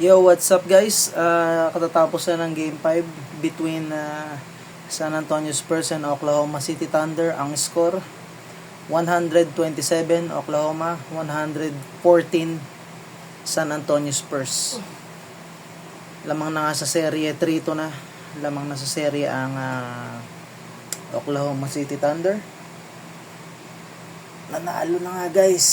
Yo, what's up guys? Katatapos na ng Game 5 between San Antonio Spurs and Oklahoma City Thunder. Ang score, 127 Oklahoma, 114 San Antonio Spurs. Lamang na nga sa serye, 3-2 na. Lamang na sa serye ang Oklahoma City Thunder. Nanalo na nga guys.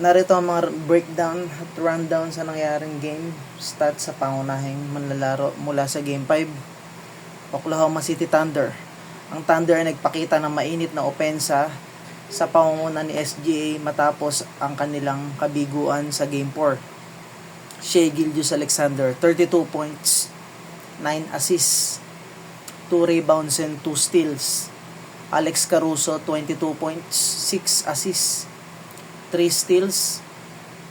Narito ang mga breakdown at rundown sa nangyaring game, stats sa pangunahing manlalaro mula sa Game 5. Oklahoma City Thunder. Ang Thunder ay nagpakita ng mainit na opensa sa pangunguna ni SGA matapos ang kanilang kabiguan sa Game 4. Shai Gilgeous-Alexander, 32 points, 9 assists, 2 rebounds and 2 steals. Alex Caruso, 22 points, 6 assists, 3 steals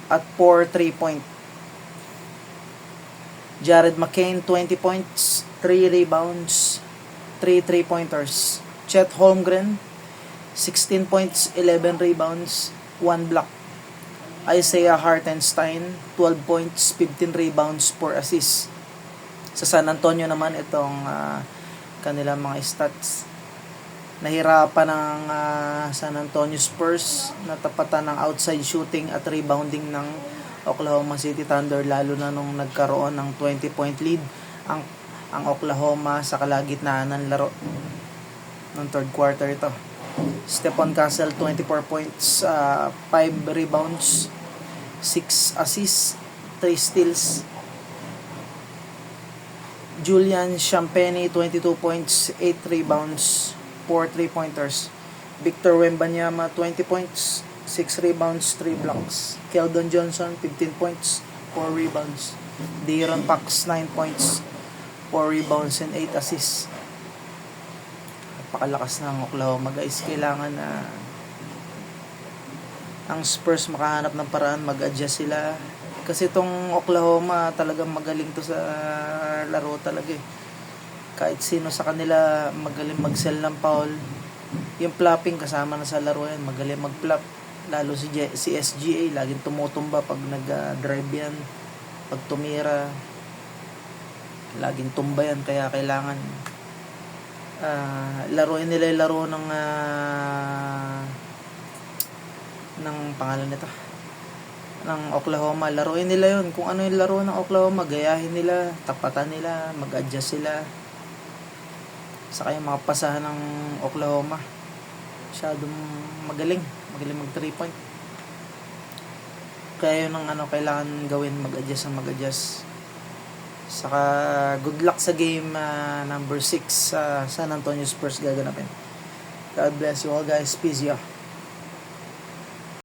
at 4 3-point. Jared McCain, 20 points, 3 rebounds, 3 3-pointers. Chet Holmgren, 16 points, 11 rebounds, 1 block. Isaiah Hartenstein, 12 points, 15 rebounds, 4 assists. Sa San Antonio naman itong kanilang mga stats. Nahirapan ng San Antonio Spurs na tapatan ng outside shooting at rebounding ng Oklahoma City Thunder, lalo na nung nagkaroon ng 20-point lead ang Oklahoma sa kalagitnaan ng laro ng third quarter ito. Stephon Castle, 24 points, 5 rebounds, 6 assists, 3 steals. Julian Champagnie, 22 points, 8 rebounds, 4 3-pointers. Victor Wembanyama, 20 points, 6 rebounds, 3 blocks. Keldon Johnson, 15 points, 4 rebounds. De'Aaron Fox, 9 points, 4 rebounds and 8 assists. Napakalakas ng Oklahoma guys. Kailangan na ang Spurs makahanap ng paraan, mag-adjust sila. Kasi itong Oklahoma talagang magaling to sa laro talaga eh. Kahit sino sa kanila magaling mag-sell ng foul. Yung flopping kasama na sa laro yan, magaling mag-flop. Lalo si SGA, laging tumutumba pag nag-drive yan. Pag tumira, laging tumba yan. Kaya kailangan laruin nila yung laro ng pangalan nito, ng Oklahoma. Laruin nila yun. Kung ano yung laro ng Oklahoma, gayahin nila, tapatan nila, mag-adjust sila. Saka yung mga pasahan ng Oklahoma, masyadong magaling mag 3-point. Kaya yun ang kailangan gawin, mag-adjust. Saka good luck sa game number 6 sa San Antonio Spurs gaganapin. God bless you all guys. Peace ya.